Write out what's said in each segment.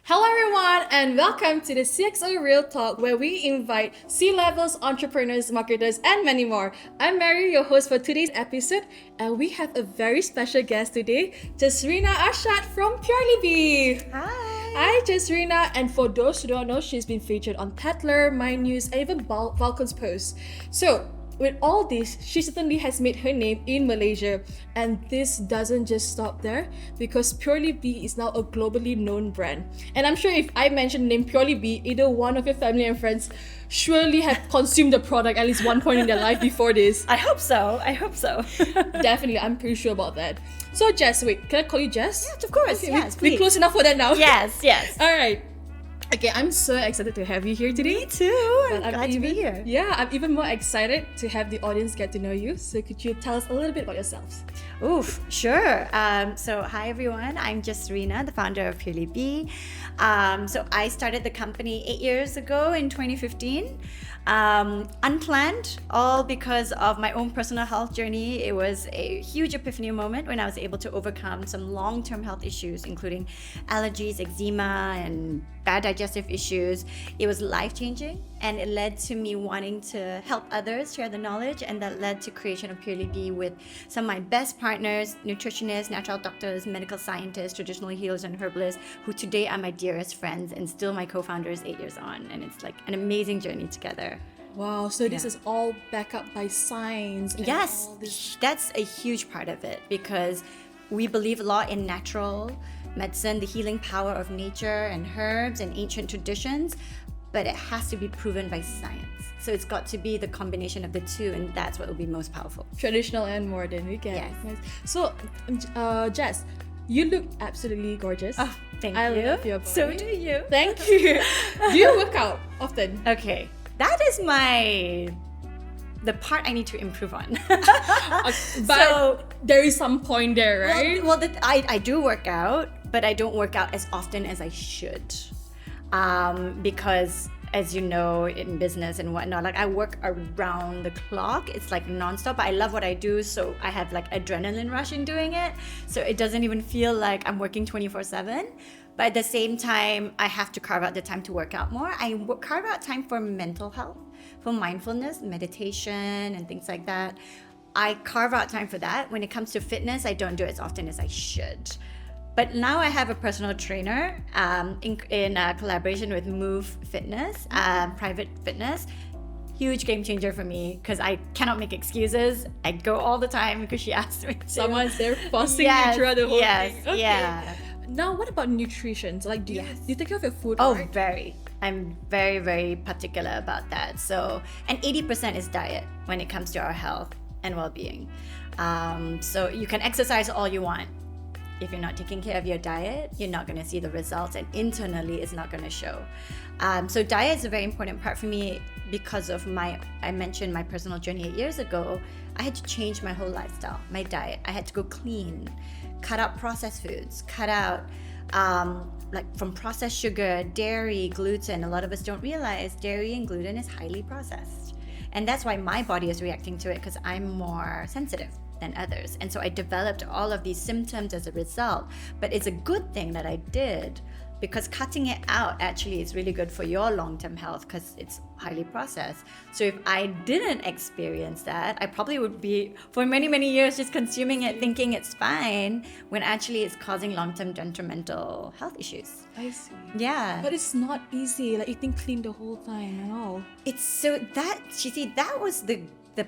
Hello everyone and welcome to the CxO Real Talk where we invite C-levels, entrepreneurs, marketers and many more. I'm Mary, your host for today's episode, and we have a very special guest today, Jesrina Azlina from PurelyB. Hi Jesrina, and for those who don't know, she's been featured on Tatler, My News and even Balkan's Post. So with all this, she certainly has made her name in Malaysia, and this doesn't just stop there because PurelyB is now a globally known brand. And I'm sure if I mention the name PurelyB, either one of your family and friends surely have consumed the product at least one point in their life before this. I hope so. Definitely, I'm pretty sure about that. So Jess, wait, can I call you Jess? Yes, of course. Okay, yes, we're close enough for that now. Yes. Alright. Okay, I'm so excited to have you here today. Me too. I'm glad to be here. Yeah, I'm even more excited to have the audience get to know you. So could you tell us a little bit about yourselves? Oof, sure. So hi everyone, I'm Jesrina, the founder of PurelyB. So I started the company 8 years ago in 2015. Unplanned, all because of my own personal health journey. It was a huge epiphany moment when I was able to overcome some long-term health issues, including allergies, eczema, and bad digestive issues. It was life-changing, and it led to me wanting to help others share the knowledge, and that led to creation of PurelyB with some of my best partners, nutritionists, natural doctors, medical scientists, traditional healers, and herbalists, who today are my dearest friends and still my co-founders 8 years on. And it's like an amazing journey together. Wow, so this is all backed up by science. And Yes, all this. that's a huge part of it because we believe a lot in natural medicine, the healing power of nature and herbs and ancient traditions, but it has to be proven by science. So it's got to be the combination of the two, and that's what will be most powerful. Traditional and modern, we get Yes. it. So, Jess, you look absolutely gorgeous. Oh, thank I you. love your body. So do you. Thank you. Do you work out often? Okay, that is the part I need to improve on. But there is some point there, right? I do work out, but I don't work out as often as I should. Because as you know, in business and whatnot, like I work around the clock. It's like nonstop. I love what I do, so I have like adrenaline rush in doing it. So it doesn't even feel like I'm working 24/7. But at the same time, I have to carve out the time to work out more. I carve out time for mental health, for mindfulness, meditation, and things like that. I carve out time for that. When it comes to fitness, I don't do it as often as I should. But now I have a personal trainer in collaboration with Move Fitness, private fitness. Huge game changer for me because I cannot make excuses. I go all the time because she asked me to. Someone's there forcing you throughout the whole thing. Okay. Yeah. Now, what about nutrition? So, like, do you take care of your food? Oh, right? very. I'm very, very particular about that. So, and 80% is diet when it comes to our health and well-being. So you can exercise all you want. If you're not taking care of your diet, you're not going to see the results, and internally it's not going to show. So diet is a very important part for me because of I mentioned my personal journey 8 years ago. I had to change my whole lifestyle, my diet. I had to go clean, cut out processed foods, cut out like from processed sugar, dairy, gluten. A lot of us don't realize dairy and gluten is highly processed. And that's why my body is reacting to it, because I'm more sensitive than others. And so I developed all of these symptoms as a result. But it's a good thing that I did, because cutting it out actually is really good for your long-term health because it's highly processed. So if I didn't experience that, I probably would be for many, many years just consuming it thinking it's fine, when actually it's causing long-term detrimental health issues. I see. Yeah. But it's not easy, like eating clean the whole time and all. It's so that, you see, that was the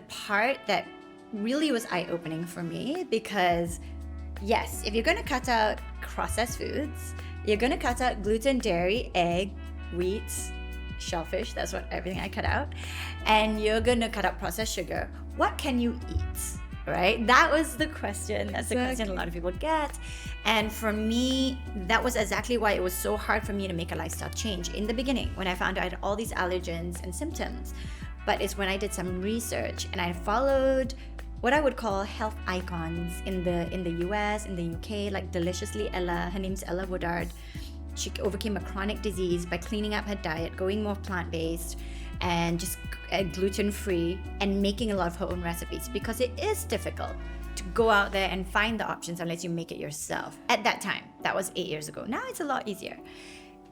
part that really was eye-opening for me, because yes, if you're going to cut out processed foods, you're going to cut out gluten, dairy, egg, wheat, shellfish, that's what everything I cut out, and you're going to cut out processed sugar. What can you eat, right? That was the question. That's the question a lot of people get. And for me, that was exactly why it was so hard for me to make a lifestyle change in the beginning, when I found out I had all these allergens and symptoms. But it's when I did some research and I followed what I would call health icons in the US, in the UK, like Deliciously Ella. Her name's Ella Woodard. She overcame a chronic disease by cleaning up her diet, going more plant-based, and just gluten-free, and making a lot of her own recipes, because it is difficult to go out there and find the options unless you make it yourself. At that time, that was 8 years ago. Now it's a lot easier.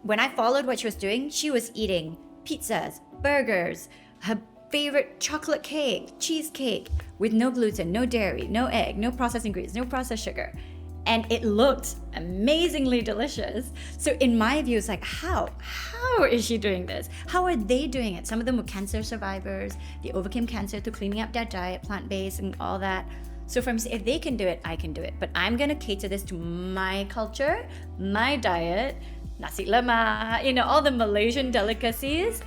when I followed what she was doing, she was eating pizzas, burgers, her favorite chocolate cake, cheesecake with no gluten, no dairy, no egg, no processed ingredients, no processed sugar. And it looked amazingly delicious. So in my view, it's like, how is she doing this? How are they doing it? Some of them were cancer survivors. They overcame cancer through cleaning up their diet, plant-based and all that. So from if they can do it, I can do it. But I'm gonna cater this to my culture, my diet, nasi lemak, all the Malaysian delicacies,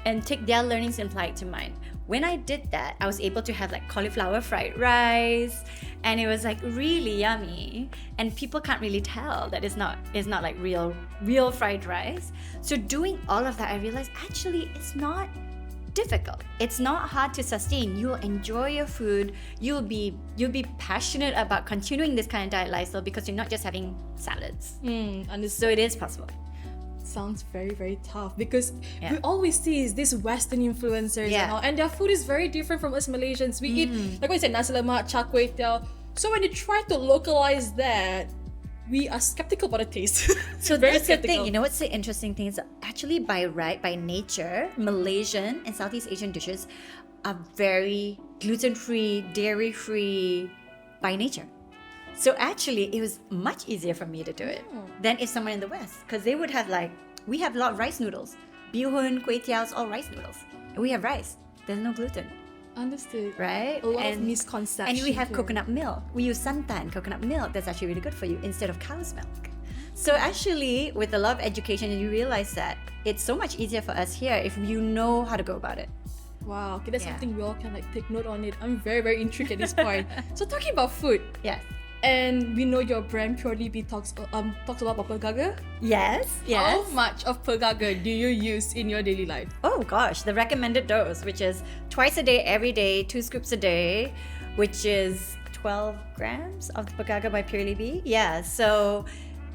and take their learnings and apply it to mine. When I did that, I was able to have like cauliflower fried rice, and it was like really yummy. And people can't really tell that it's not like real fried rice. So doing all of that, I realized actually it's not difficult. It's not hard to sustain. You'll enjoy your food. You'll be passionate about continuing this kind of diet lifestyle because you're not just having salads. So it is possible. Sounds very, very tough because we always see is these Western influencers and all, and their food is very different from us Malaysians. We eat, like what you said, nasi lemak, char kway teow. So when you try to localize that, we are skeptical about the taste. So that's the thing. What's the interesting thing is actually by nature, Malaysian and Southeast Asian dishes are very gluten-free, dairy-free by nature. So actually, it was much easier for me to do it than if someone in the West, because they would have we have a lot of rice noodles, bihun, kway teows, all rice noodles. And we have rice. There's no gluten. Understood. Right? A lot of misconceptions. And we have coconut milk. We use santan, coconut milk. That's actually really good for you instead of cow's milk. So actually, with a lot of education, you realize that it's so much easier for us here if you know how to go about it. Wow, okay, that's something we all can take note on it. I'm very, very intrigued at this point. So talking about food. Yes. And we know your brand PurelyB talks a lot about pegaga. Yes. How much of pegaga do you use in your daily life? Oh gosh, the recommended dose, which is twice a day, every day, 2 scoops a day, which is 12 grams of the pegaga by PurelyB. Yeah, so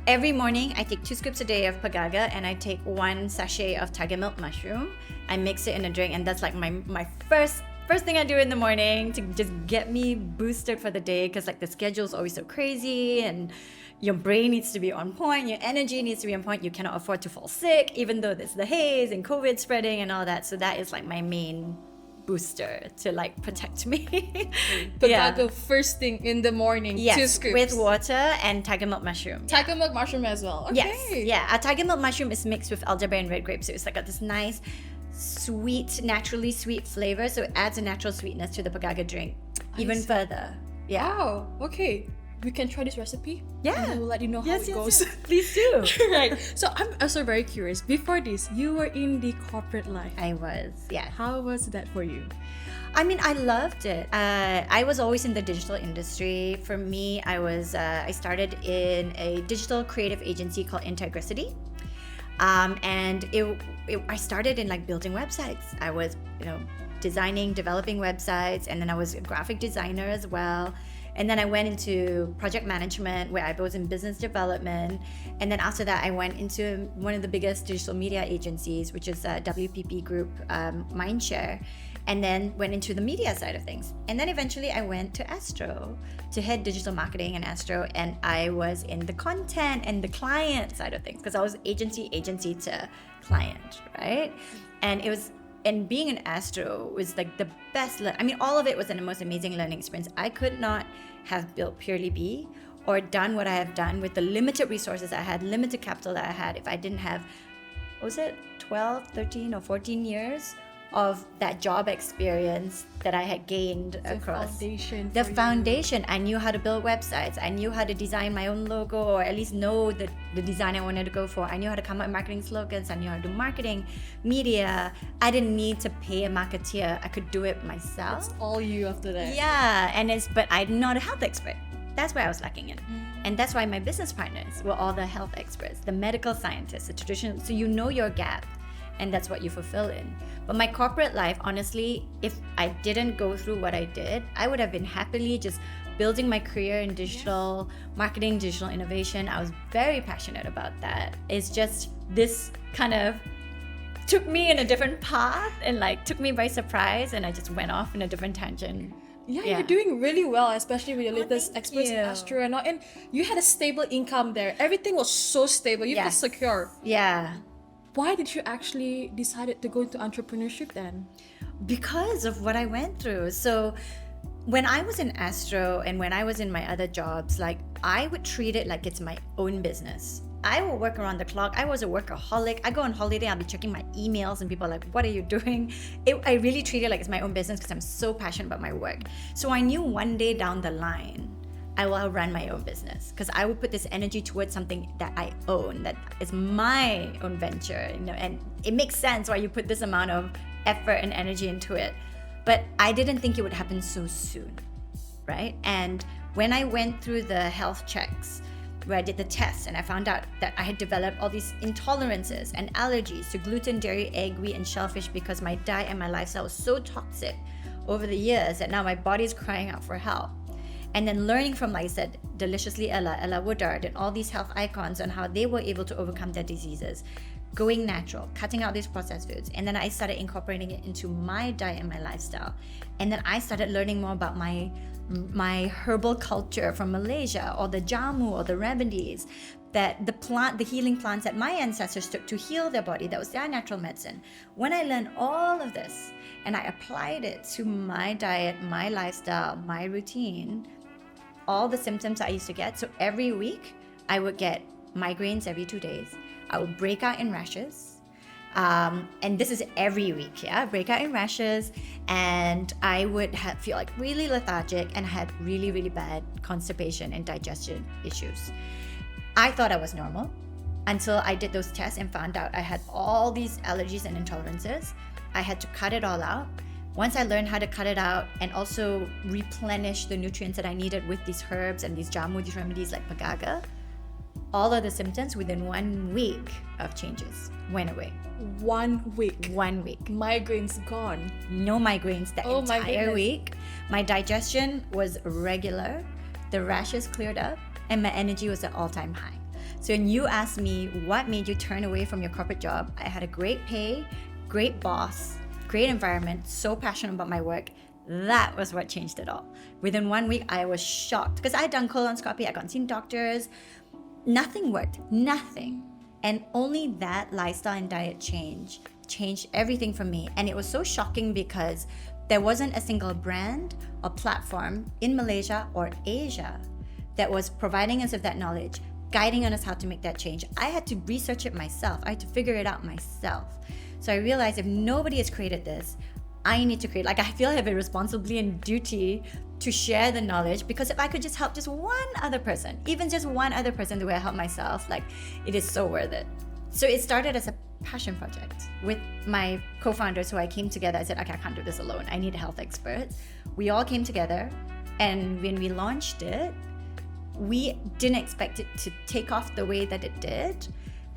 every morning I take 2 scoops a day of pegaga and I take 1 sachet of tiger milk mushroom. I mix it in a drink, and that's like my first thing I do in the morning to just get me boosted for the day, because the schedule is always so crazy and your brain needs to be on point, your energy needs to be on point. You cannot afford to fall sick, even though there's the haze and COVID spreading and all that. So that is my main booster to protect me. Pegaga first thing in the morning, yes, 2 scoops. With water and tiger milk mushroom. Tiger milk mushroom as well. Okay. Yes, yeah. Our tiger milk mushroom is mixed with elderberry and red grape, so it's got this nice sweet, naturally sweet flavor, so it adds a natural sweetness to the pegaga drink even further. Yeah. Wow. Okay. We can try this recipe. Yeah. And I will let you know how it goes. Yes. Please do. Right. So I'm also very curious. Before this, you were in the corporate life. I was. Yeah. How was that for you? I mean, I loved it. I was always in the digital industry. For me, I started in a digital creative agency called Integricity. And I started in building websites. I was, designing, developing websites, and then I was a graphic designer as well. And then I went into project management, where I was in business development. And then after that, I went into one of the biggest digital media agencies, which is WPP Group, Mindshare. And then went into the media side of things. And then eventually I went to Astro to head digital marketing in Astro, and I was in the content and the client side of things, because I was agency to client, right? And being in Astro was the best. All of it was the most amazing learning experience. I could not have built PurelyB or done what I have done with the limited resources I had, limited capital that I had, if I didn't have, 12, 13 or 14 years of that job experience that I had gained across. The foundation. I knew how to build websites. I knew how to design my own logo, or at least know the design I wanted to go for. I knew how to come up with marketing slogans. I knew how to do marketing, media. I didn't need to pay a marketeer. I could do it myself. It's all you after that. Yeah, but I'm not a health expert. That's where I was lacking in. And that's why my business partners were all the health experts, the medical scientists, the traditional. So you know your gap. And that's what you fulfill in. But my corporate life, honestly, if I didn't go through what I did, I would have been happily just building my career in digital marketing, digital innovation. I was very passionate about that. It's just this kind of took me in a different path and took me by surprise, and I just went off in a different tangent. Yeah, you're doing really well, especially with your latest thank experts in you. Astro and all. And you had a stable income there. Everything was so stable. You feel Yes. secure. Yeah. Why did you actually decided to go into entrepreneurship then? Because of what I went through. So when I was in Astro and when I was in my other jobs, like I would treat it like it's my own business. I will work around the clock. I was a workaholic. I go on holiday, I'll be checking my emails and people are like, what are you doing? I really treat it like it's my own business because I'm so passionate about my work. So I knew one day down the line, I will run my own business because I would put this energy towards something that I own, that is my own venture, you know, and it makes sense why you put this amount of effort and energy into it. But I didn't think it would happen so soon, right? And when I went through the health checks, where I did the tests and I found out that I had developed all these intolerances and allergies to gluten, dairy, egg, wheat, and shellfish because my diet and my lifestyle was so toxic over the years that now my body is crying out for help. And then learning from, like I said, Deliciously Ella Woodard, and all these health icons on how they were able to overcome their diseases, going natural, cutting out these processed foods. And then I started incorporating it into my diet and my lifestyle. And then I started learning more about my herbal culture from Malaysia, or the jamu, or the remedies, that the healing plants that my ancestors took to heal their body, that was their natural medicine. When I learned all of this and I applied it to my diet, my lifestyle, my routine, all the symptoms I used to get. So every week I would get migraines every 2 days. I would break out in rashes. And this is every week, break out in rashes, and I would feel like really lethargic and had really, really bad constipation and digestion issues. I thought I was normal until I did those tests and found out I had all these allergies and intolerances. I had to cut it all out. Once I learned how to cut it out and also replenish the nutrients that I needed with these herbs and these jamu, these remedies like pegaga, all of the symptoms within 1 week of changes went away. 1 week. 1 week. Migraines gone. No migraines that my entire goodness. week. My digestion was regular. The rashes cleared up and my energy was at all-time high. So when you asked me what made you turn away from your corporate job, I had a great pay, great boss, great environment, so passionate about my work. That was what changed it all. Within 1 week, I was shocked because I had done colonoscopy, I got seen doctors. Nothing worked, nothing. And only that lifestyle and diet change changed everything for me. And it was so shocking because there wasn't a single brand or platform in Malaysia or Asia that was providing us with that knowledge, guiding us how to make that change. I had to research it myself. I had to figure it out myself. So I realized if nobody has created this, I need to create. Like, I feel I have a responsibility and duty to share the knowledge, because if I could just help just one other person, even just one other person the way I help myself, like, it is so worth it. So it started as a passion project with my co-founders who I came together. I said, okay, I can't do this alone. I need health experts. We all came together, and when we launched it, we didn't expect it to take off the way that it did.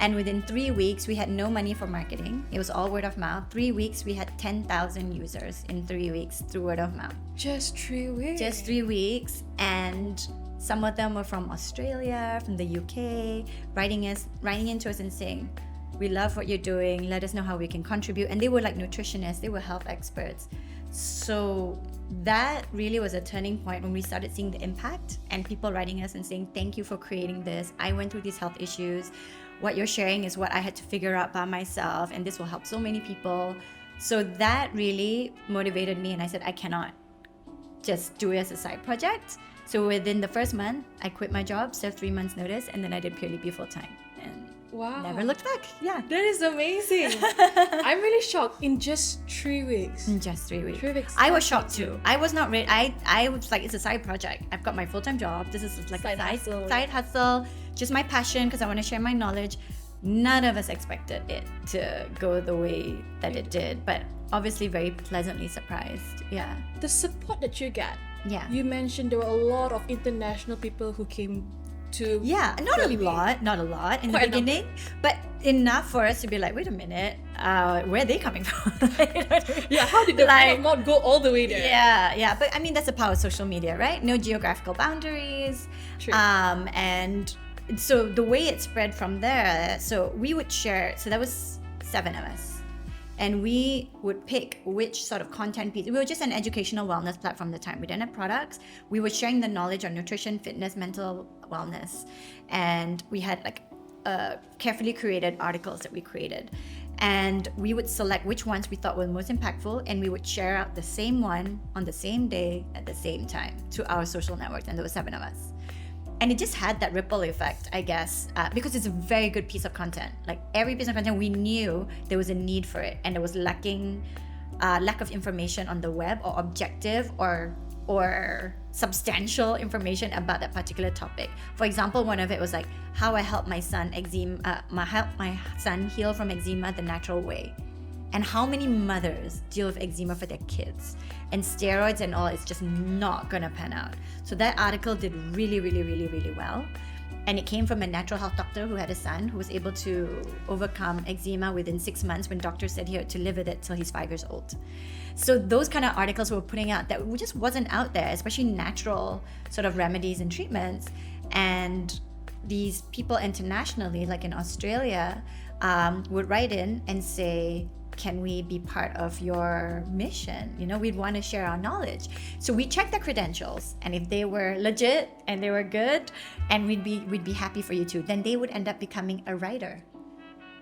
And within 3 weeks, we had no money for marketing. It was all word of mouth. 3 weeks, we had 10,000 users in 3 weeks through word of mouth. Just 3 weeks? Just 3 weeks. And some of them were from Australia, from the UK, writing into us and saying, we love what you're doing. Let us know how we can contribute. And they were like nutritionists. They were health experts. So that really was a turning point when we started seeing the impact and people writing us and saying, thank you for creating this. I went through these health issues. What you're sharing is what I had to figure out by myself, and this will help so many people. So that really motivated me, and I said, I cannot just do it as a side project. So within the first month, I quit my job, served 3 months notice, and then I did PurelyB full time. And wow, never looked back. Yeah. That is amazing. I'm really shocked. In just 3 weeks. In just 3 weeks. 3 weeks. I was shocked too. I was not ready. I was like, it's a side project. I've got my full-time job. This is like Side hustle. Side hustle. Just my passion because I want to share my knowledge. None of us expected it to go the way that it did, but obviously very pleasantly surprised. Yeah. The support that you get. Yeah. You mentioned there were a lot of international people who came to. Yeah, not PurelyB. not a lot in Quite the a number. beginning, but enough for us to be like, wait a minute, where are they coming from? You know what I mean? Yeah, how did the Like- not go all the way there? Yeah, but I mean, that's the power of social media, right? No geographical boundaries. True. And so the way it spread from there, so we would share, so that was 7 of us. and we would pick which sort of content piece. We were just an educational wellness platform at the time. We didn't have products. We were sharing the knowledge on nutrition, fitness, mental wellness, and we had like carefully curated articles that we created, and we would select which ones we thought were most impactful, and we would share out the same one on the same day at the same time to our social networks, and there were 7 of us. And it just had that ripple effect, I guess, because it's a very good piece of content. Like every piece of content, we knew there was a need for it, and there was lack of information on the web, or objective or substantial information about that particular topic. For example, one of it was like how I help my son heal from eczema the natural way. And how many mothers deal with eczema for their kids, and steroids and all is just not gonna pan out. So that article did really, really, really, really well. And it came from a natural health doctor who had a son who was able to overcome eczema within 6 months when doctors said he had to live with it till he's 5 years old. So those kind of articles we were putting out that just wasn't out there, especially natural sort of remedies and treatments. And these people internationally, like in Australia, would write in and say, can we be part of your mission? You know, we'd want to share our knowledge. So we checked their credentials, and if they were legit and they were good, and we'd be happy for you too, then they would end up becoming a writer.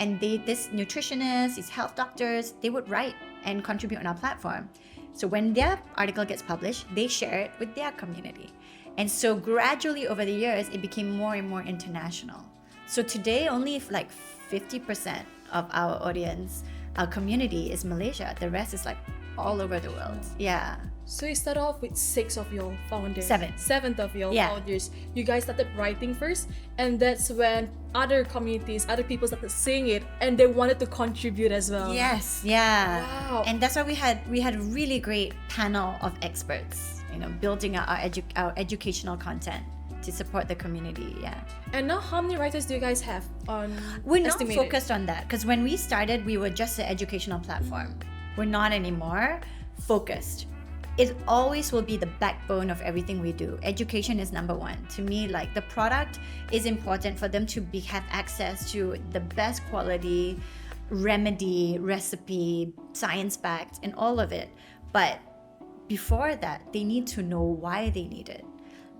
And this nutritionist, these health doctors, they would write and contribute on our platform. So when their article gets published, they share it with their community. And so gradually over the years, it became more and more international. So today, only like 50% of our audience, our community is Malaysia. The rest is like all over the world. Yeah. So you started off with 6 of your founders. 7. 7th of your founders. You guys started writing first, and that's when other communities, other people started seeing it, and they wanted to contribute as well. Yes, yeah. Wow. And that's why we had a really great panel of experts, you know, building out our educational content to support the community. Yeah. And now how many writers do you guys have on We're not estimated? focused on that, because when we started, we were just an educational platform. We're not anymore focused. It always will be the backbone of everything we do. Education is number one. To me, like the product is important for them to have access to the best quality remedy, recipe, science-backed, and all of it. But before that, they need to know why they need it.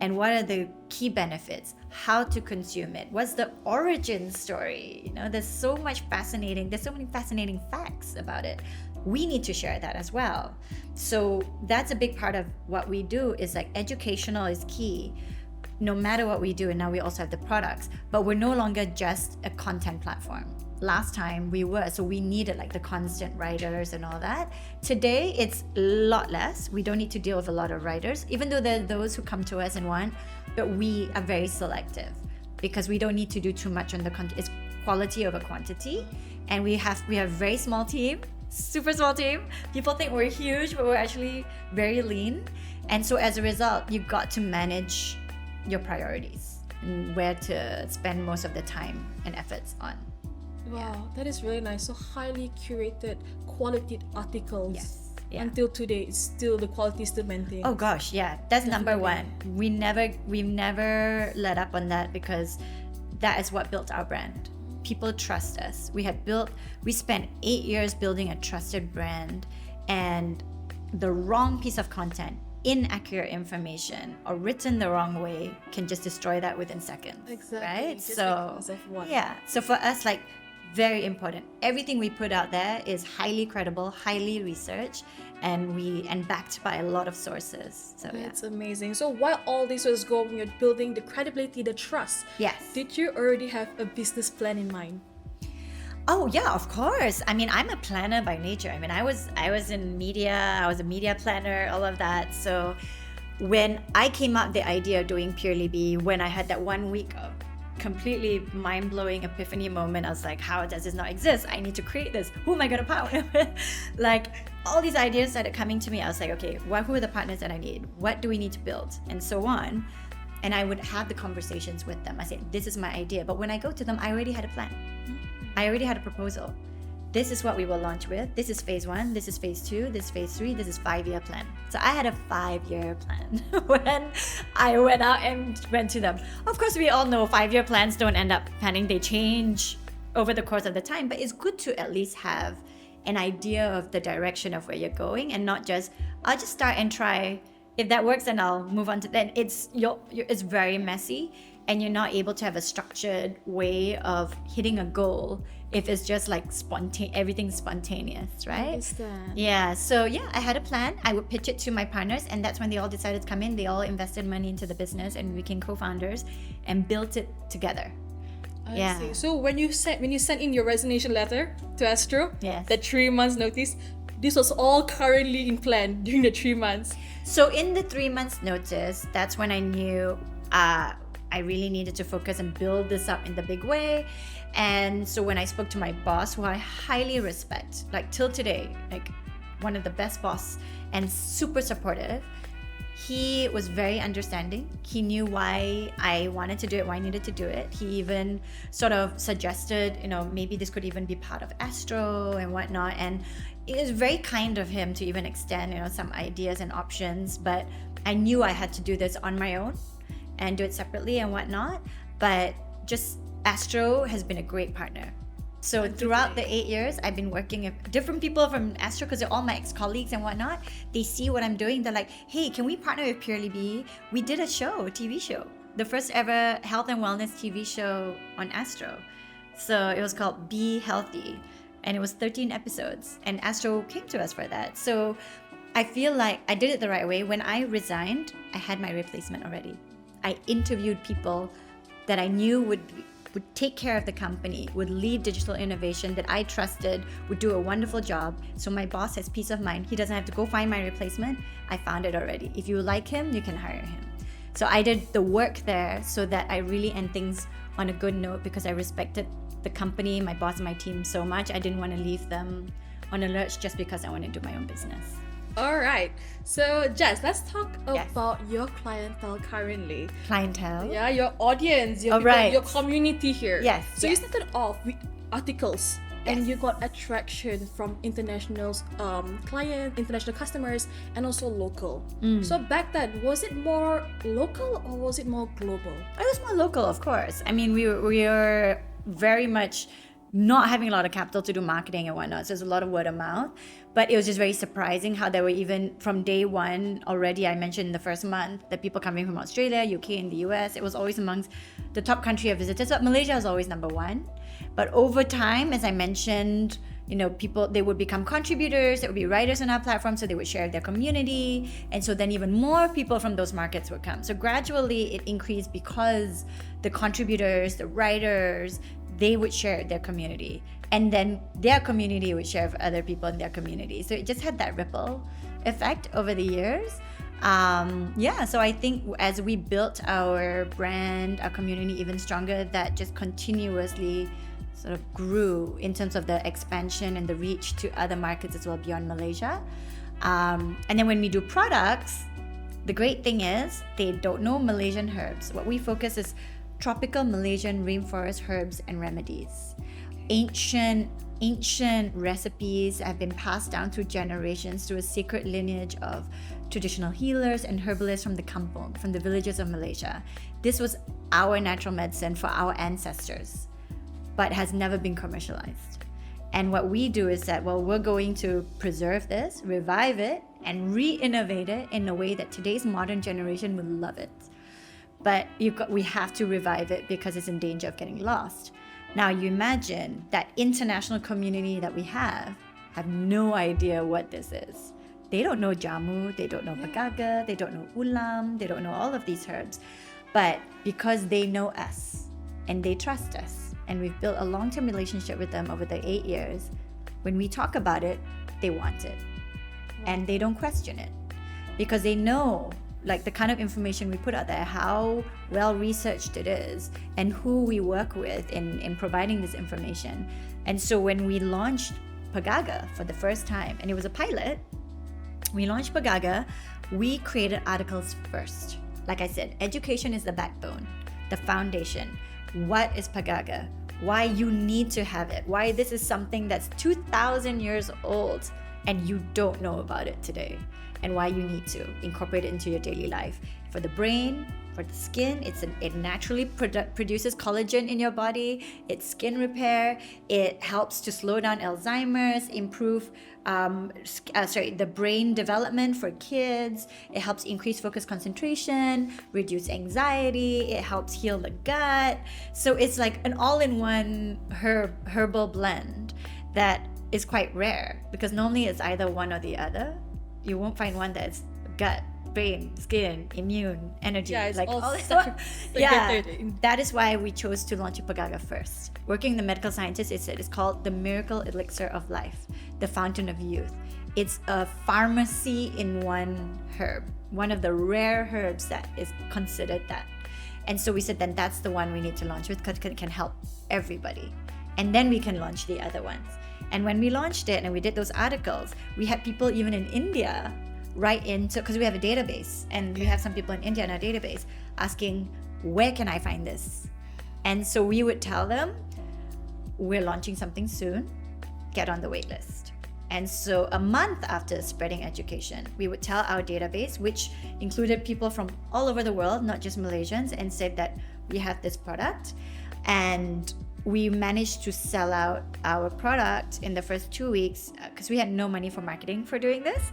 And what are the key benefits, how to consume it, what's the origin story. You know, there's so many fascinating facts about it. We need to share that as well. So that's a big part of what we do, is like educational is key no matter what we do. And now we also have the products, but we're no longer just a content platform. Last time we were, so we needed like the constant writers and all that. Today it's a lot less. We don't need to deal with a lot of writers, even though there are those who come to us and want, but we are very selective because we don't need to do too much on the content. It's quality over quantity. And we have a very small team, super small team. People think we're huge, but we're actually very lean. And so as a result, you got to manage your priorities and where to spend most of the time and efforts on. Wow, that is really nice. So highly curated, quality articles. Yes. Yeah. Until today, it's still the quality is still maintained. Oh gosh, yeah, that's Definitely. number one. We've never let up on that, because that is what built our brand. People trust us. We spent 8 years building a trusted brand, and the wrong piece of content, inaccurate information, or written the wrong way can just destroy that within seconds. Exactly. Right? Just So because of one. yeah. So for us, like, very important. Everything we put out there is highly credible, highly researched, and backed by a lot of sources. So yeah. That's amazing. So while all this was going, you're building the credibility, the trust. Yes. Did you already have a business plan in mind? Oh yeah, of course. I mean, I'm a planner by nature. I mean, I was in media. I was a media planner, all of that. So when I came up with the idea of doing PurelyB, when I had that 1 week of completely mind-blowing epiphany moment, I was like, how does this not exist? I need to create this. Who am I gonna partner with? Like, all these ideas started coming to me. I was like, okay, who are the partners that I need? What do we need to build? And so on. And I would have the conversations with them. I said, this is my idea. But when I go to them, I already had a plan. I already had a proposal. This is what we will launch with. This is phase 1. This is phase 2. This is phase 3. This is 5-year plan. So I had a 5-year plan when I went out and went to them. Of course, we all know 5-year plans don't end up planning. They change over the course of the time, but it's good to at least have an idea of the direction of where you're going, and not just, I'll just start and try. If that works, then I'll move on to then. It's very messy, and you're not able to have a structured way of hitting a goal if it's just like everything's spontaneous, right? I understand. Yeah, so yeah, I had a plan. I would pitch it to my partners, and that's when they all decided to come in. They all invested money into the business, and we became co-founders and built it together. I see. So when you sent in your resignation letter to Astro, Yes. that 3 months notice, this was all currently in plan during the 3 months. So in the 3 months notice, that's when I knew I really needed to focus and build this up in the big way. And so when I spoke to my boss, who I highly respect, like till today, like one of the best boss and super supportive, he was very understanding. He knew why I wanted to do it, why I needed to do it. He even sort of suggested, maybe this could even be part of Astro and whatnot. And it was very kind of him to even extend, some ideas and options. But I knew I had to do this on my own and do it separately and whatnot. But just Astro has been a great partner. So throughout the 8 years, I've been working with different people from Astro, because they're all my ex-colleagues and whatnot. They see what I'm doing. They're like, hey, can we partner with PurelyB? We did a TV show, the first ever health and wellness TV show on Astro. So it was called Be Healthy, and it was 13 episodes, and Astro came to us for that. So I feel like I did it the right way. When I resigned, I had my replacement already. I interviewed people that I knew would take care of the company, would lead digital innovation, that I trusted would do a wonderful job. So my boss has peace of mind. He doesn't have to go find my replacement. I found it already. If you like him, you can hire him. So I did the work there so that I really end things on a good note, because I respected the company, my boss, and my team so much. I didn't want to leave them on a lurch just because I want to do my own business. All right. So, Jess, let's talk Yes. about your clientele currently. Clientele? Yeah, your audience, your people, right. your community here. Yes, So yes. you started off with articles, and Yes. you got attraction from international clients, international customers, and also local. So back then, was it more local or was it more global? It was more local, of course. I mean, we were very much not having a lot of capital to do marketing and whatnot. So there's a lot of word of mouth. But it was just very surprising how there were, even from day one already, I mentioned in the first month, that people coming from Australia, UK, and the US, it was always amongst the top country of visitors. But Malaysia was always number one. But over time, as I mentioned, people, they would become contributors, there would be writers on our platform, so they would share their community. And so then even more people from those markets would come. So gradually it increased because the contributors, the writers, they would share their community, and then their community would share with other people in their community. So it just had that ripple effect over the years. So I think as we built our brand, our community even stronger, that just continuously sort of grew in terms of the expansion and the reach to other markets as well beyond Malaysia. And then when we do products, the great thing is they don't know Malaysian herbs. What we focus is tropical Malaysian rainforest herbs and remedies. Ancient recipes have been passed down through generations through a secret lineage of traditional healers and herbalists from the kampung, from the villages of Malaysia. This was our natural medicine for our ancestors, but has never been commercialized. And what we do is that, we're going to preserve this, revive it, and re-innovate it in a way that today's modern generation will love it. But we have to revive it because it's in danger of getting lost. Now you imagine that international community that we have no idea what this is. They don't know jamu, they don't know pegaga, they don't know ulam, they don't know all of these herbs. But because they know us and they trust us, and we've built a long-term relationship with them over the 8 years, when we talk about it, they want it. And they don't question it because they know, like, the kind of information we put out there, how well researched it is, and who we work with in providing this information. And so when we launched pegaga for the first time, and it was a pilot, we launched pegaga, we created articles first. Like I said, education is the backbone, the foundation. What is pegaga? Why you need to have it? Why this is something that's 2,000 years old and you don't know about it today? And why you need to incorporate it into your daily life. for the brain, for the skin. It naturally produces collagen in your body. It's skin repair. It helps to slow down Alzheimer's, improve the brain development for kids. It helps increase focus, concentration, reduce anxiety. It helps heal the gut. So it's like an all-in-one herbal blend that is quite rare, because normally it's either one or the other. You won't find one that's gut, brain, skin, immune, energy. Yeah, it's all yeah, that is why we chose to launch a pegaga first. Working the medical scientist, it's called the miracle elixir of life, the fountain of youth. It's a pharmacy in one herb, one of the rare herbs that is considered that. And so we said, then that's the one we need to launch with, because it can help everybody. And then we can launch the other ones. And when we launched it and we did those articles, we had people even in India write into, because we have a database, and we have some people in India in our database asking, where can I find this? And so we would tell them, we're launching something soon, get on the wait list. And so a month after spreading education, we would tell our database, which included people from all over the world, not just Malaysians, and said that we have this product. And we managed to sell out our product in the first 2 weeks, because we had no money for marketing for doing this.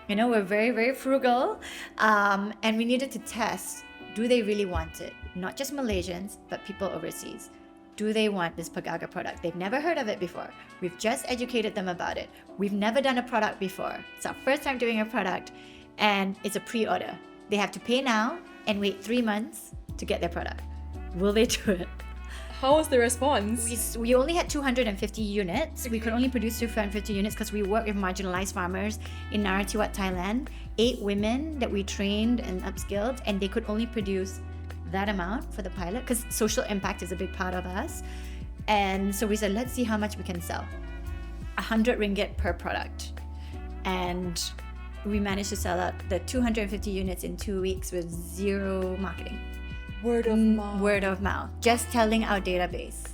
You know, we're very, very frugal. And we needed to test, do they really want it? Not just Malaysians, but people overseas. Do they want this pegaga product? They've never heard of it before. We've just educated them about it. We've never done a product before. It's our first time doing a product, and it's a pre-order. They have to pay now and wait 3 months to get their product. Will they do it? How was the response? We only had 250 units. We could only produce 250 units because we work with marginalized farmers in Narathiwat, Thailand. 8 women that we trained and upskilled, and they could only produce that amount for the pilot, because social impact is a big part of us. And so we said, let's see how much we can sell. 100 ringgit per product. And we managed to sell out the 250 units in 2 weeks with zero marketing. Word of mouth. Word of mouth. Just telling our database.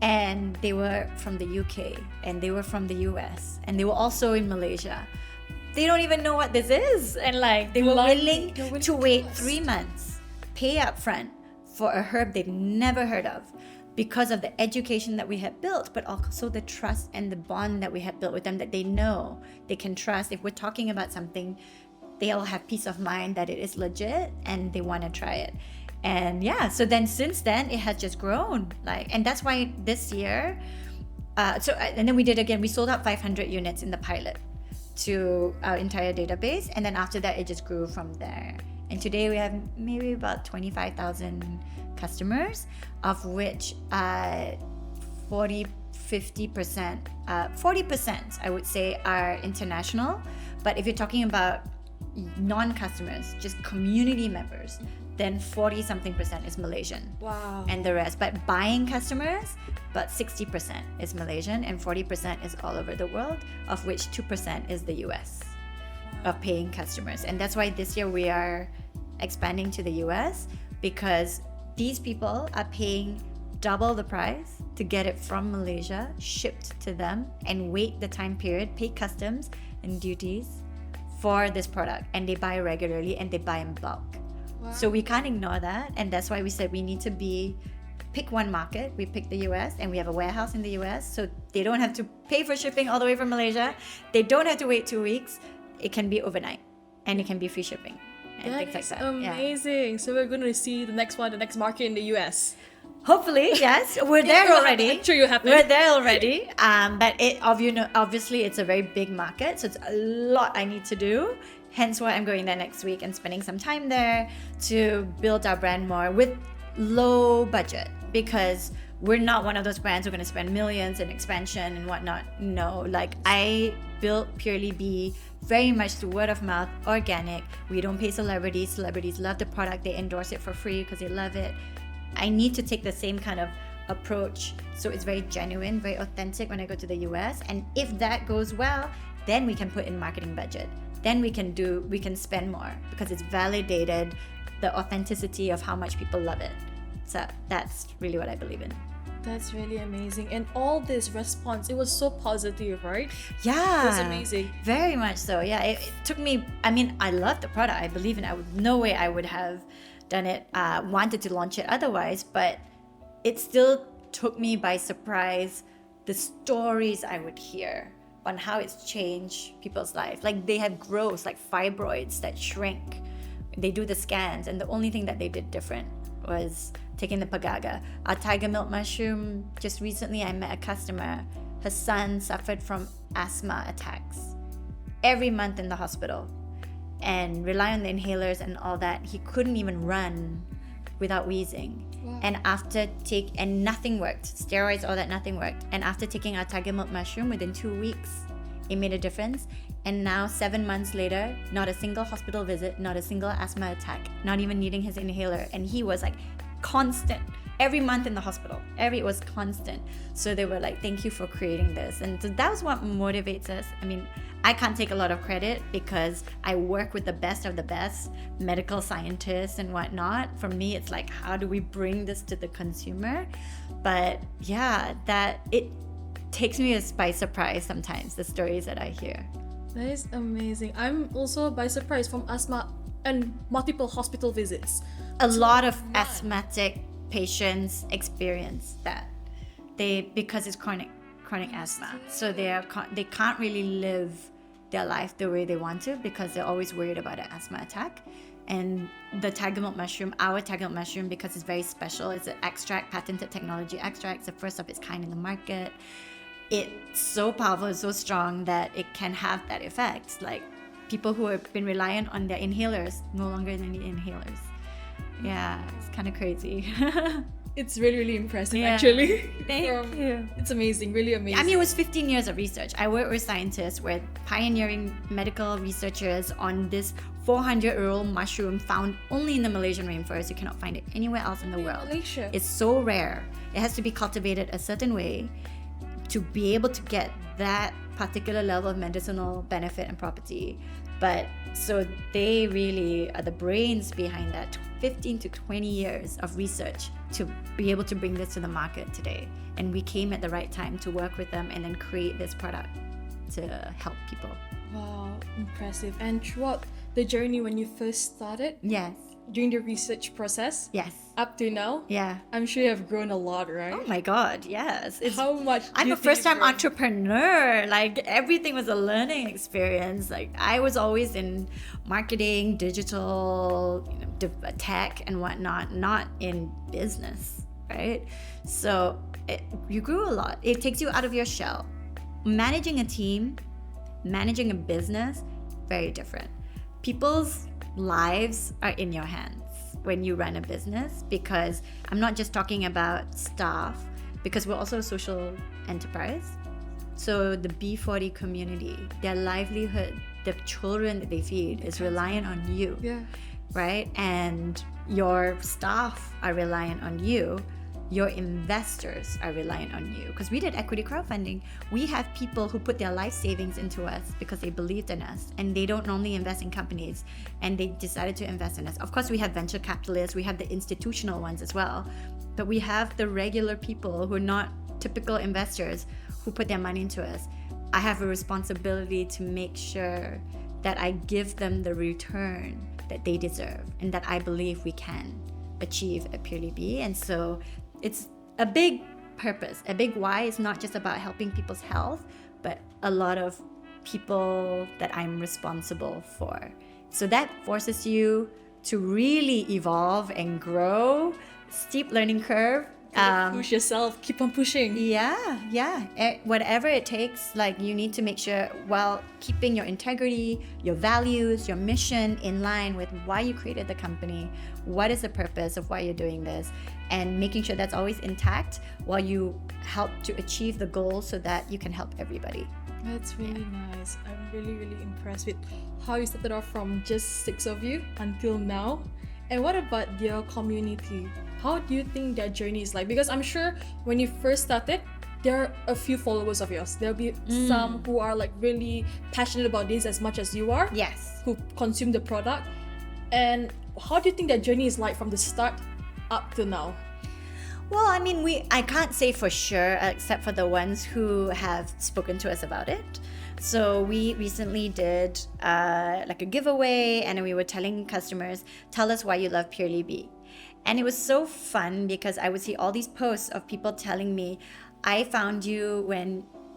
And they were from the UK, and they were from the US, and they were also in Malaysia. They don't even know what this is. And like, they were willing to wait 3 months, pay up front for a herb they've never heard of, because of the education that we had built, but also the trust and the bond that we had built with them, that they know they can trust. If we're talking about something, they'll have peace of mind that it is legit and they want to try it. And yeah, so then since then it has just grown, like, and that's why this year, and then we did again, we sold out 500 units in the pilot to our entire database, and then after that it just grew from there. And today we have maybe about 25,000 customers, of which 40% I would say are international. But if you're talking about non-customers, just community members, then 40-something% is Malaysian. Wow. And the rest, but buying customers, about 60% is Malaysian, and 40% is all over the world, of which 2% is the US of paying customers. And that's why this year we are expanding to the US, because these people are paying double the price to get it from Malaysia, shipped to them, and wait the time period, pay customs and duties for this product. And they buy regularly, and they buy in bulk. Wow. So we can't ignore that, and that's why we said we need to pick one market. We picked the US, and we have a warehouse in the US, so they don't have to pay for shipping all the way from Malaysia. They don't have to wait 2 weeks. It can be overnight, and it can be free shipping and things like that. Amazing. Yeah. So we're going to see the next market in the US. Hopefully, yes, we're there already. I'm sure you'll happen. We're there already. But obviously, it's a very big market, so it's a lot I need to do. Hence why I'm going there next week and spending some time there to build our brand more with low budget, because we're not one of those brands who are going to spend millions in expansion and whatnot. No, like, I built PurelyB very much through word of mouth, organic. We don't pay celebrities. Celebrities love the product. They endorse it for free because they love it. I need to take the same kind of approach, so it's very genuine, very authentic when I go to the US. And if that goes well, then we can put in marketing budget. Then we can spend more, because it's validated the authenticity of how much people love it. So that's really what I believe in. That's really amazing. And all this response, it was so positive, right? Yeah. It was amazing. Very much so. Yeah. It took me, I mean, I love the product. I believe in it. No way I would have done it, wanted to launch it otherwise, but it still took me by surprise the stories I would hear on how it's changed people's life. Like they have growths, like fibroids that shrink. They do the scans, and the only thing that they did different was taking the pegaga. Our tiger milk mushroom, just recently I met a customer. Her son suffered from asthma attacks every month in the hospital and rely on the inhalers and all that. He couldn't even run without wheezing. Wow. And nothing worked. Steroids, all that, nothing worked. And after taking our tiger milk mushroom, within 2 weeks, it made a difference. And now 7 months later, not a single hospital visit, not a single asthma attack, not even needing his inhaler. And he was like constant every month in the hospital. It was constant. So they were like, thank you for creating this. And so that was what motivates us. I mean, I can't take a lot of credit because I work with the best of the best medical scientists and whatnot. For me, it's like, how do we bring this to the consumer? But yeah, that it takes me by surprise sometimes, the stories that I hear. That is amazing. I'm also by surprise from asthma and multiple hospital visits. A lot of asthmatic patients experience that. Because it's chronic asthma, so they can't really live their life the way they want to because they're always worried about an asthma attack. And the tiger milk mushroom, our tiger milk mushroom, because it's very special, it's an extract, patented technology extract. It's the first of its kind in the market. It's so powerful, it's so strong that it can have that effect. Like people who have been reliant on their inhalers no longer need inhalers. Yeah, it's kind of crazy. It's really, really impressive, Yeah. actually. Thank you. It's amazing, really amazing. I mean, it was 15 years of research. I worked with scientists, with pioneering medical researchers on this 400-year-old mushroom found only in the Malaysian rainforest. You cannot find it anywhere else in the world. Malaysia. It's so rare. It has to be cultivated a certain way to be able to get that particular level of medicinal benefit and property. But so they really are the brains behind that 15 to 20 years of research to be able to bring this to the market today. And we came at the right time to work with them and then create this product to help people. Wow, impressive. And throughout the journey when you first started, Yes. during the research process, Yes. up to now, Yeah. I'm sure you have grown a lot, right? Oh my God, yes. How much? do I'm you a think first-time you've grown? entrepreneur. Like everything was a learning experience. Like I was always in marketing, digital, tech and whatnot, not in business, right? So you grew a lot. It takes you out of your shell. Managing a team, managing a business, very different. People's lives are in your hands when you run a business, because I'm not just talking about staff, because we're also a social enterprise. So the B40 community, their livelihood, the children that they feed is reliant on you, Yeah. right? And your staff are reliant on you. Your investors are reliant on you, because we did equity crowdfunding. We have people who put their life savings into us because they believed in us, and they don't normally invest in companies, and they decided to invest in us. Of course, we have venture capitalists, we have the institutional ones as well, but we have the regular people who are not typical investors who put their money into us. I have a responsibility to make sure that I give them the return that they deserve and that I believe we can achieve at PurelyB. And so it's a big purpose, a big why. It's not just about helping people's health, but a lot of people that I'm responsible for. So that forces you to really evolve and grow. Steep learning curve. Push yourself, keep on pushing. Yeah. Whatever it takes, like you need to make sure while keeping your integrity, your values, your mission in line with why you created the company, what is the purpose of why you're doing this, and making sure that's always intact while you help to achieve the goal so that you can help everybody. That's really nice. I'm really, really impressed with how you started off from just 6 of you until now. And what about your community? How do you think their journey is like? Because I'm sure when you first started, there are a few followers of yours. There'll be some who are like really passionate about this as much as you are. Yes. Who consume the product. And how do you think their journey is like from the start up to now? Well, I mean, I can't say for sure, except for the ones who have spoken to us about it. So we recently did like a giveaway, and we were telling customers, tell us why you love PurelyB. And it was so fun because I would see all these posts of people telling me, I found you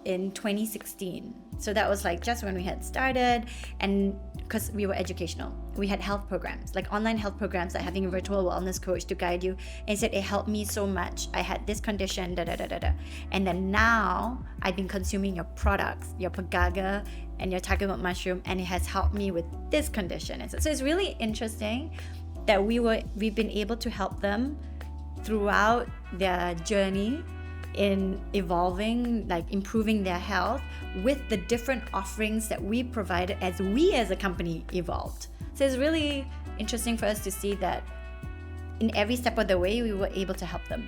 in 2016. So that was like just when we had started, and because we were educational, we had health programs, like online health programs, like having a virtual wellness coach to guide you. And said it helped me so much. I had this condition, da da da da da. And then now I've been consuming your products, your pegaga and your tiger milk mushroom, and it has helped me with this condition. And so it's really interesting that we've been able to help them throughout their journey in evolving, like improving their health with the different offerings that we provided as we as a company evolved. So it's really interesting for us to see that in every step of the way we were able to help them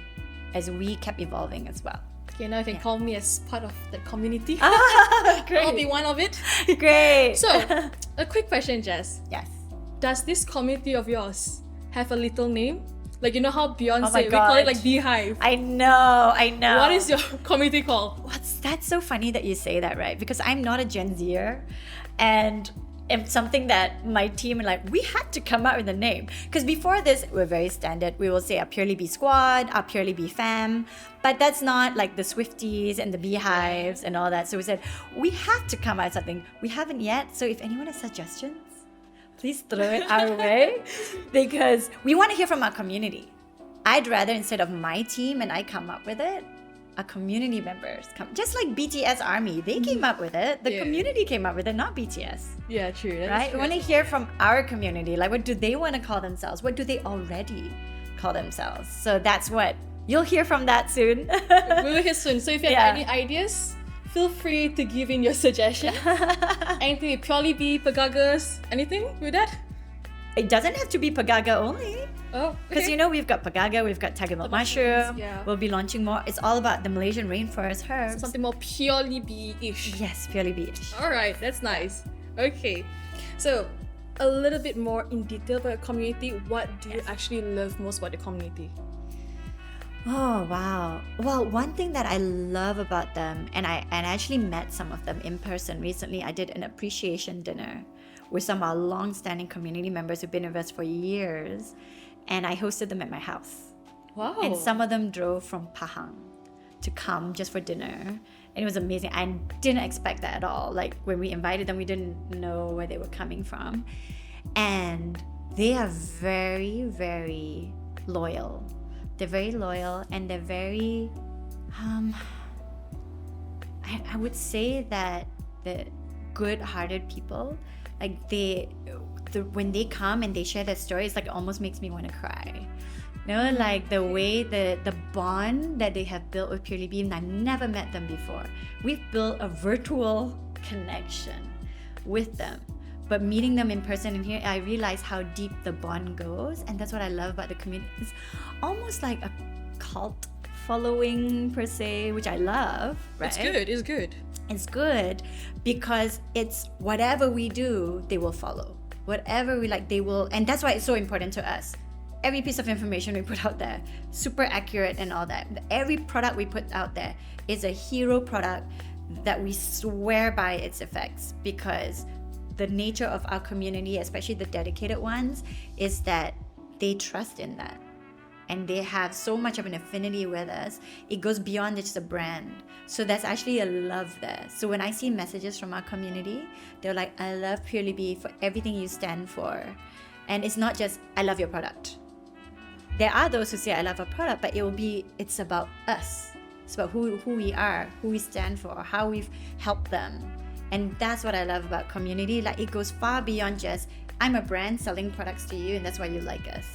as we kept evolving as well. Okay, now you can call me as part of the community. Great. I'll be one of it. Great. So, a quick question, Jess. Yes. Does this community of yours have a little name? Like, you know how Beyonce, Oh my we call it God. like Beehive. I know. What is your community called? That's so funny that you say that, right? Because I'm not a Gen Zer, and it's something that my team are like, we had to come up with a name. Because before this, we're very standard. We will say our PurelyB squad, our PurelyB fam, but that's not like the Swifties and the Beehives and all that. So we said, we have to come up with something. We haven't yet. So if anyone has suggestions, please throw it our way, because we want to hear from our community. I'd rather, instead of my team and I come up with it, our community members come. Just like BTS Army, they came up with it. The community came up with it, not BTS. Yeah, true. That Right? is We want to hear from our community. Like, what do they want to call themselves? What do they already call themselves? So that's what you'll hear from that soon. We will hear soon. So if you have any ideas, feel free to give in your suggestion. Anything with PurelyB, pegagas, anything with that? It doesn't have to be pegaga only. Oh, Because okay. we've got pegaga, we've got tiger milk mushrooms, mushroom. yeah. We'll be launching more. It's all about the Malaysian rainforest herbs. Something more PurelyB-ish. Yes, PurelyB. Alright, that's nice. Okay. So, a little bit more in detail about the community. What do you actually love most about the community? Oh wow. Well, one thing that I love about them, and I actually met some of them in person recently. I did an appreciation dinner with some of our long-standing community members who've been with us for years, and I hosted them at my house. Wow. And some of them drove from Pahang to come just for dinner. And it was amazing. I didn't expect that at all. Like, when we invited them, we didn't know where they were coming from. And they are very, very loyal. They're very loyal, and they're very, I would say that the good-hearted people. Like, when they come and they share their story, it's like, it almost makes me want to cry. You know, like the way the bond that they have built with PurelyB, and I've never met them before. We've built a virtual connection with them, but meeting them in person and here, I realize how deep the bond goes, and that's what I love about the community. It's almost like a cult following per se, which I love. Right? It's good. It's good. It's good because it's whatever we do, they will follow. Whatever we like, they will, and that's why it's so important to us. Every piece of information we put out there, super accurate and all that. Every product we put out there is a hero product that we swear by its effects, because the nature of our community, especially the dedicated ones, is that they trust in that. And they have so much of an affinity with us, it goes beyond just a brand. So there's actually a love there. So when I see messages from our community, they're like, I love PurelyB for everything you stand for. And it's not just, I love your product. There are those who say, I love a product, but it's about us. It's about who we are, who we stand for, how we've helped them. And that's what I love about community. Like, it goes far beyond just, I'm a brand selling products to you and that's why you like us.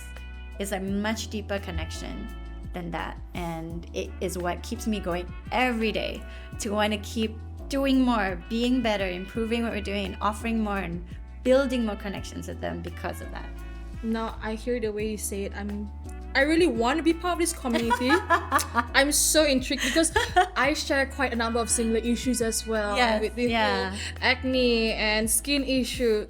It's a much deeper connection than that. And it is what keeps me going every day to want to keep doing more, being better, improving what we're doing, and offering more and building more connections with them because of that. Now, I hear the way you say it. I really want to be part of this community. I'm so intrigued because I share quite a number of similar issues as well. Yes, with the yeah. whole acne and skin issue.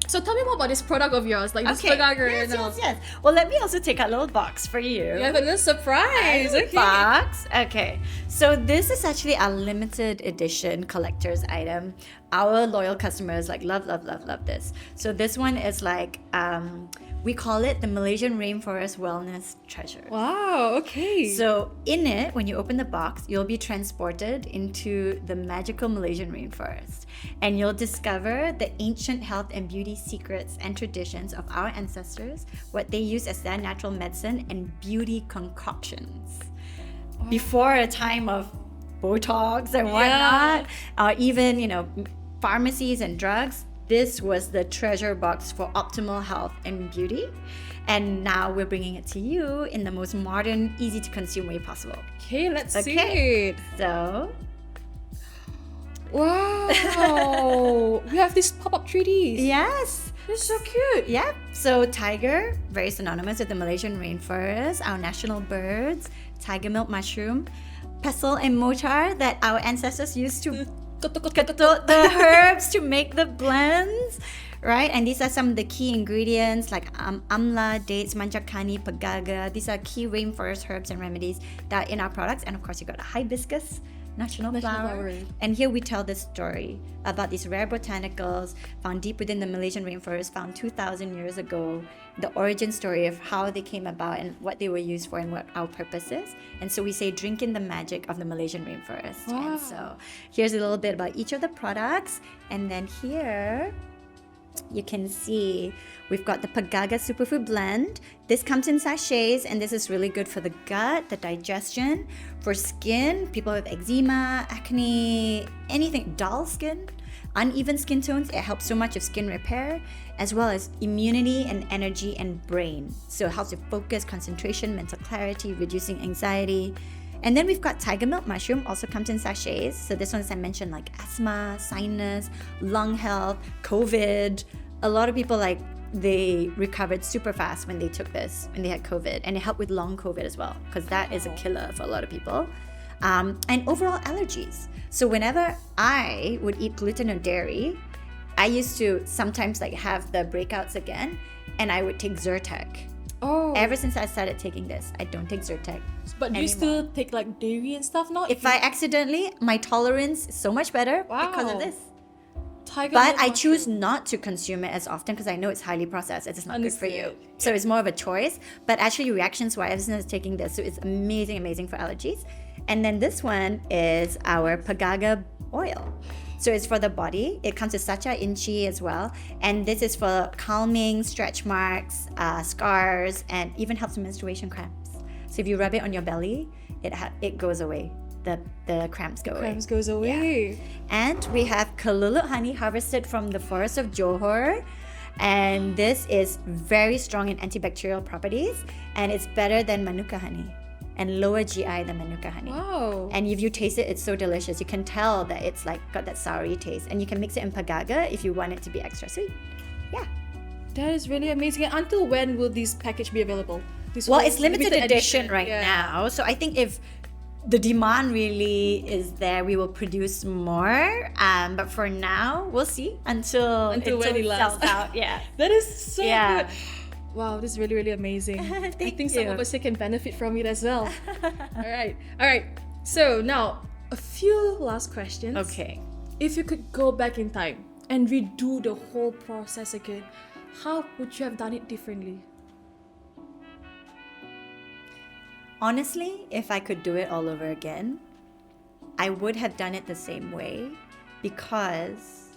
So tell me more about this product of yours, like this pegaga. Yes. Well, let me also take a little box for you. You have a little surprise. Box. Okay. So this is actually a limited edition collector's item. Our loyal customers love this. So this one is we call it the Malaysian Rainforest Wellness Treasure. Wow, okay. So in it, when you open the box, you'll be transported into the magical Malaysian rainforest, and you'll discover the ancient health and beauty secrets and traditions of our ancestors, what they use as their natural medicine and beauty concoctions. Before a time of Botox and whatnot, or even, pharmacies and drugs, this was the treasure box for optimal health and beauty. And now we're bringing it to you in the most modern, easy to consume way possible. Okay, let's see it. So, wow. We have these pop-up 3Ds. yes. They're so cute. Yep. So tiger, very synonymous with the Malaysian rainforest, our national birds, tiger milk mushroom, pestle and mortar that our ancestors used to the herbs to make the blends, right? And these are some of the key ingredients like amla, dates, manjakani, pegaga. These are key rainforest herbs and remedies that are in our products. And of course, you got a hibiscus, national flower. And here we tell this story about these rare botanicals found deep within the Malaysian rainforest, found 2,000 years ago, the origin story of how they came about and what they were used for and what our purpose is. And so we say, drink in the magic of the Malaysian rainforest. Wow. And so here's a little bit about each of the products. And then here you can see we've got the pegaga superfood blend. This comes in sachets, and this is really good for the gut, the digestion, for skin, people with eczema, acne, anything, dull skin, uneven skin tones. It helps so much with skin repair, as well as immunity and energy and brain. So it helps with focus, concentration, mental clarity, reducing anxiety. And then we've got tiger milk mushroom, also comes in sachets. So this one, as I mentioned, like asthma, sinus, lung health, COVID. A lot of people they recovered super fast when they took this, when they had COVID. And it helped with long COVID as well, because that is a killer for a lot of people. And overall allergies. So whenever I would eat gluten or dairy, I used to sometimes have the breakouts again, and I would take Zyrtec. Oh. Ever since I started taking this, I don't take Zyrtec. But do you still take dairy and stuff now? If I accidentally, my tolerance is so much better because of this. But I choose not to consume it as often because I know it's highly processed. It's not good for you. So it's more of a choice. But actually, reactions-wise, ever since taking this, so it's amazing for allergies. And then this one is our pegaga oil. So it's for the body. It comes with sacha inchi as well. And this is for calming, stretch marks, scars, and even helps with menstruation cramps. So if you rub it on your belly, it goes away. The cramps go away. Cramps goes away. Yeah. And we have kalulut honey harvested from the forest of Johor. And this is very strong in antibacterial properties. And it's better than manuka honey. And lower GI than manuka honey. Wow. And if you taste it, it's so delicious. You can tell that it's got that soury taste. And you can mix it in pegaga if you want it to be extra sweet. Yeah. That is really amazing. And until when will this package be available? It's limited edition right now. So I think if the demand really is there, we will produce more. But for now, we'll see until when it sells out. Yeah. That is so good. Wow, this is really, really amazing. I think some of us can benefit from it as well. All right. So now, a few last questions. Okay. If you could go back in time and redo the whole process again, how would you have done it differently? Honestly, if I could do it all over again, I would have done it the same way, because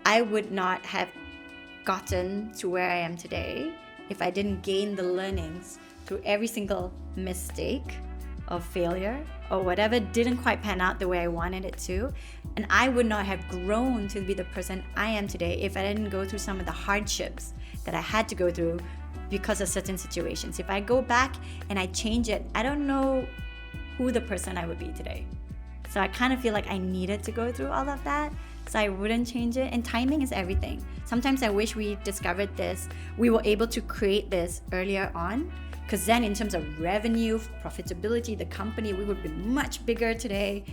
I would not have gotten to where I am today if I didn't gain the learnings through every single mistake or failure or whatever didn't quite pan out the way I wanted it to. And I would not have grown to be the person I am today if I didn't go through some of the hardships that I had to go through because of certain situations. If I go back and I change it, I don't know who the person I would be today. So I kind of feel like I needed to go through all of that, so I wouldn't change it. And timing is everything. Sometimes I wish we discovered this, we were able to create this earlier on, because then in terms of revenue, profitability, the company, we would be much bigger today.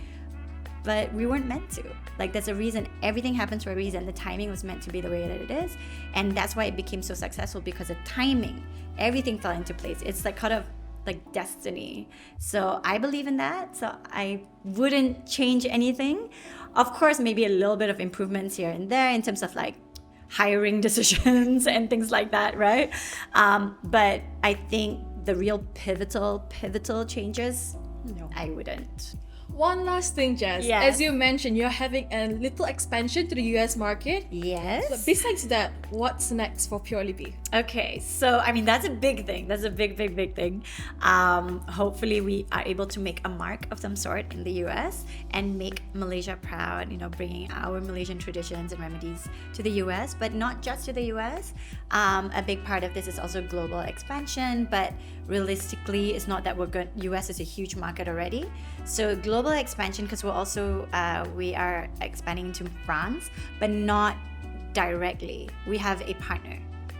but we weren't meant to. Like, there's a reason. Everything happens for a reason. The timing was meant to be the way that it is, and that's why it became so successful, because of timing. Everything fell into place. It's like kind of like destiny. So I believe in that. So I wouldn't change anything. Of course, maybe a little bit of improvements here and there in terms of like hiring decisions and things like that, right? But I think the real pivotal changes, no, I wouldn't. One last thing, Jess. Yes. As you mentioned, you're having a little expansion to the US market. Yes. But besides that, what's next for PurelyB? Okay, so I mean, that's a big thing. That's a big thing. Hopefully we are able to make a mark of some sort in the US and make Malaysia proud, you know, bringing our Malaysian traditions and remedies to the US, but not just to the US. A big part of this is also global expansion, but realistically, it's not that we're good. US is a huge market already. So global expansion, because we are expanding into France, but not directly. We have a partner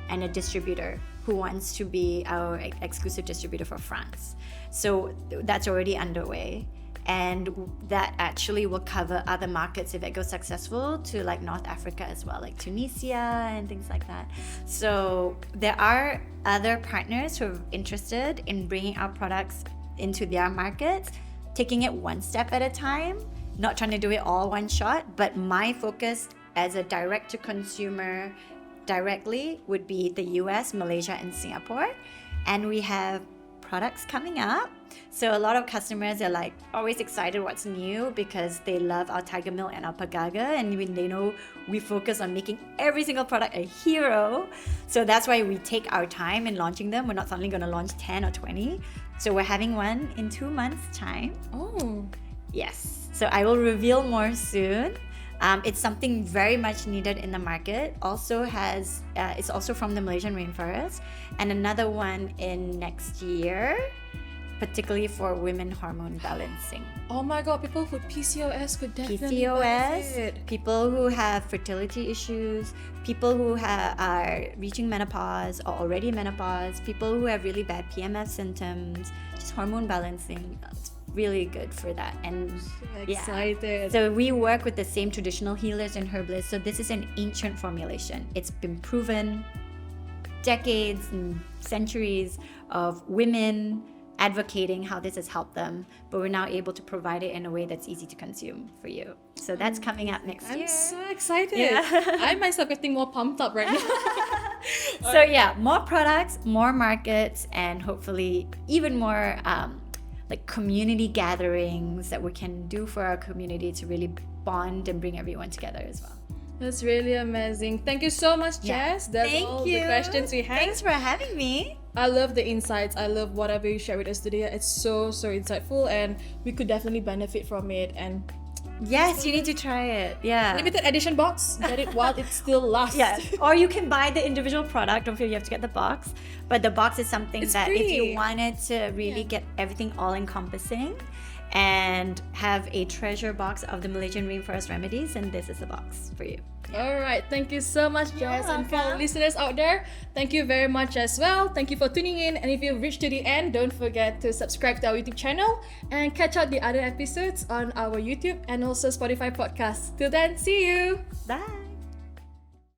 and a distributor who wants to be our exclusive distributor for France. So that's already underway. And that actually will cover other markets if it goes successful to like North Africa as well, like Tunisia and things like that. So there are other partners who are interested in bringing our products into their markets, taking it one step at a time, not trying to do it all one shot. But my focus as a direct to consumer directly would be the US, Malaysia, and Singapore. And we have products coming up. So a lot of customers are like always excited what's new because they love our tiger milk and our pegaga, and they know we focus on making every single product a hero. So that's why we take our time in launching them. We're not suddenly going to launch 10 or 20. So we're having one in 2 months' time. Oh. Yes. So I will reveal more soon. It's something very much needed in the market. It's also from the Malaysian rainforest, and another one in next year, particularly for women hormone balancing. Oh my god, people with PCOS could definitely benefit. People who have fertility issues, people who are reaching menopause or already menopause, people who have really bad PMS symptoms, just hormone balancing. It's really good for that. And Excited. So we work with the same traditional healers and herbalists. So this is an ancient formulation. It's been proven, decades and centuries of women advocating how this has helped them, but we're now able to provide it in a way that's easy to consume for you. So that's coming up next year. I'm so excited. Yeah. I myself getting more pumped up right now. So yeah, more products, more markets, and hopefully even more like community gatherings that we can do for our community to really bond and bring everyone together as well. That's really amazing. Thank you so much, Jess. That's all the questions we had. Thanks for having me. I love the insights. I love whatever you share with us today. It's so insightful, and we could definitely benefit from it. And yes, you need to try it. Yeah. limited edition box. Get it while it still lasts. Yes. Or you can buy the individual product. Don't feel you have to get the box. But the box is something It's that free. if you wanted to really get everything all encompassing and have a treasure box of the Malaysian rainforest remedies, and this is the box for you. All right. Thank you so much, Jess. And for our welcome. listeners out there, thank you very much as well. Thank you for tuning in. And if you've reached to the end, don't forget to subscribe to our YouTube channel and catch out the other episodes on our YouTube and also Spotify podcast. Till then, see you. Bye.